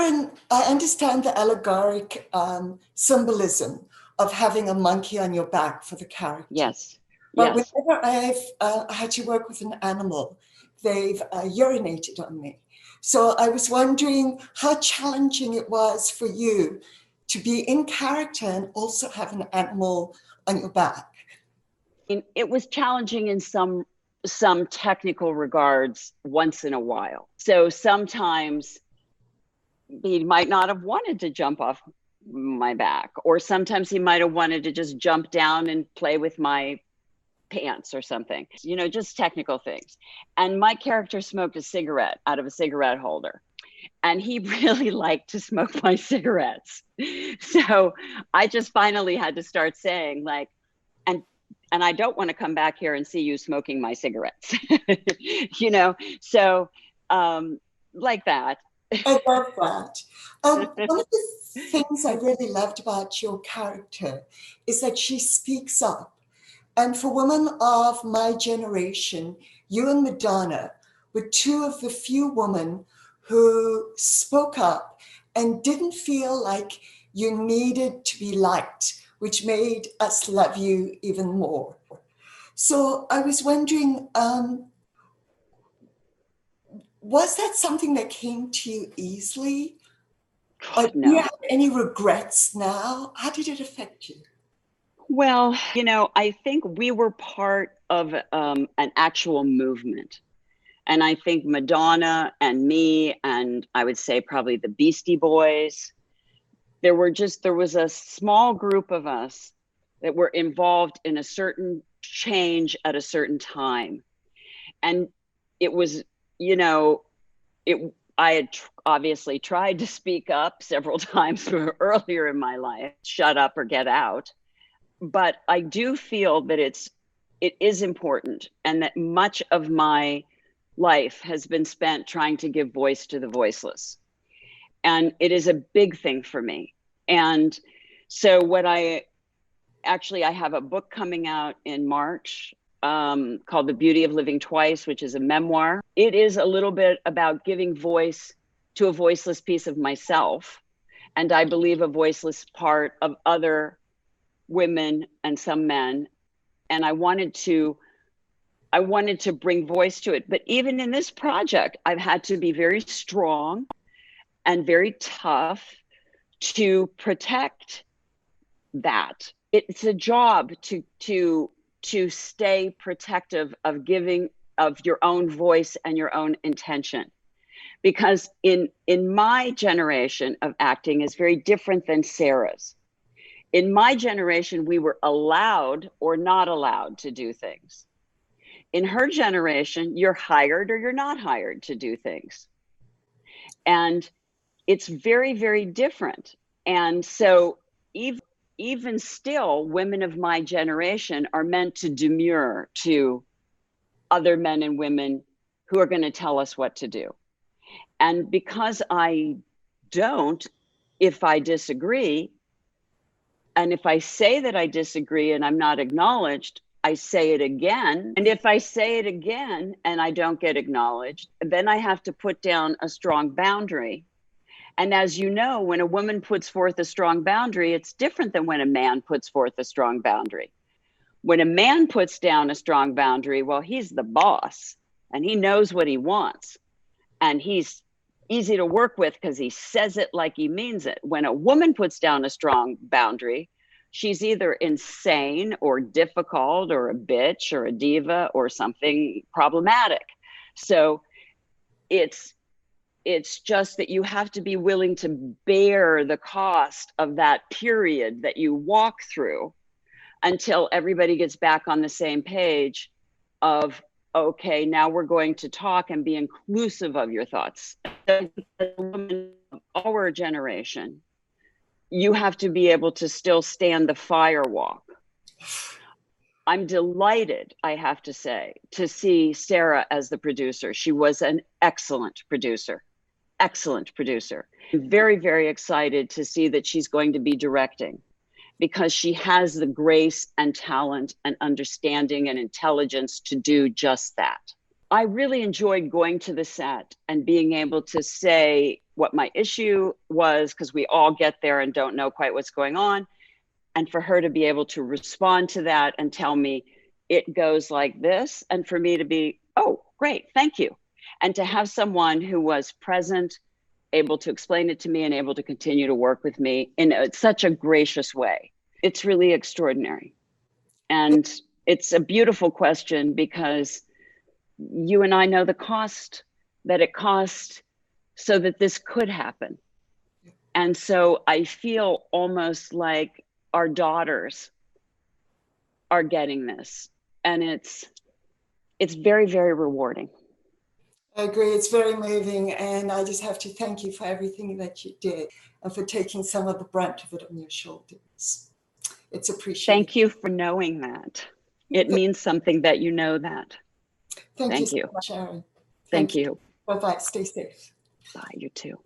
Sharon, I understand the allegoric symbolism of having a monkey on your back for the character. Yes. But Yes. whenever I've had to work with an animal, they've urinated on me. So I was wondering how challenging it was for you to be in character and also have an animal on your back. It was challenging in some technical regards once in a while. So sometimes he might not have wanted to jump off my back, or sometimes he might have wanted to just jump down and play with my pants or something, you know, just technical things. And my character smoked a cigarette out of a cigarette holder, and he really liked to smoke my cigarettes. So I just finally had to start saying, like, and I don't want to come back here and see you smoking my cigarettes. You know, so like that. I love that. One of the things I really loved about your character is that she speaks up. And for women of my generation, you and Madonna were two of the few women who spoke up and didn't feel like you needed to be liked, which made us love you even more. So I was wondering, was that something that came to you easily? Or do you have any regrets now? How did it affect you? Well, you know, I think we were part of an actual movement. And I think Madonna and me, and I would say probably the Beastie Boys, there was a small group of us that were involved in a certain change at a certain time. And it was, you know, I had obviously tried to speak up several times earlier in my life, shut up or get out. But I do feel that it is important, and that much of my life has been spent trying to give voice to the voiceless. And it is a big thing for me. And so I have a book coming out in March called The Beauty of Living Twice, which is a memoir. It is a little bit about giving voice to a voiceless piece of myself, and I believe a voiceless part of other women and some men. And I wanted to bring voice to it. But even in this project, I've had to be very strong and very tough to protect that. It's a job to stay protective of giving of your own voice and your own intention. Because in my generation of acting is very different than Sarah's. In my generation, we were allowed or not allowed to do things. In her generation, you're hired or you're not hired to do things. And it's very, very different. And so even still, women of my generation are meant to demur to other men and women who are going to tell us what to do. And because I don't, if I disagree, and if I say that I disagree and I'm not acknowledged, I say it again. And if I say it again and I don't get acknowledged, then I have to put down a strong boundary. And as you know, when a woman puts forth a strong boundary, it's different than when a man puts forth a strong boundary. When a man puts down a strong boundary, well, he's the boss and he knows what he wants. And he's easy to work with because he says it like he means it. When a woman puts down a strong boundary, she's either insane or difficult or a bitch or a diva or something problematic. So it's just that you have to be willing to bear the cost of that period that you walk through until everybody gets back on the same page of, okay, now we're going to talk and be inclusive of your thoughts. As a woman of our generation, you have to be able to still stand the fire walk. I'm delighted, I have to say, to see Sarah as the producer. She was an excellent producer. Excellent producer. I'm very, very excited to see that she's going to be directing, because she has the grace and talent and understanding and intelligence to do just that. I really enjoyed going to the set and being able to say what my issue was, because we all get there and don't know quite what's going on. And for her to be able to respond to that and tell me it goes like this, and for me to be, oh, great, thank you. And to have someone who was present, able to explain it to me and able to continue to work with me in such a gracious way. It's really extraordinary. And it's a beautiful question, because you and I know the cost that it cost so that this could happen. And so I feel almost like our daughters are getting this, and it's very, very rewarding. I agree. It's very moving, and I just have to thank you for everything that you did and for taking some of the brunt of it on your shoulders. It's appreciated. Thank you for knowing that. It means something that you know that. Thank you so much, Sharon. Thank you. Bye-bye. Stay safe. Bye, you too.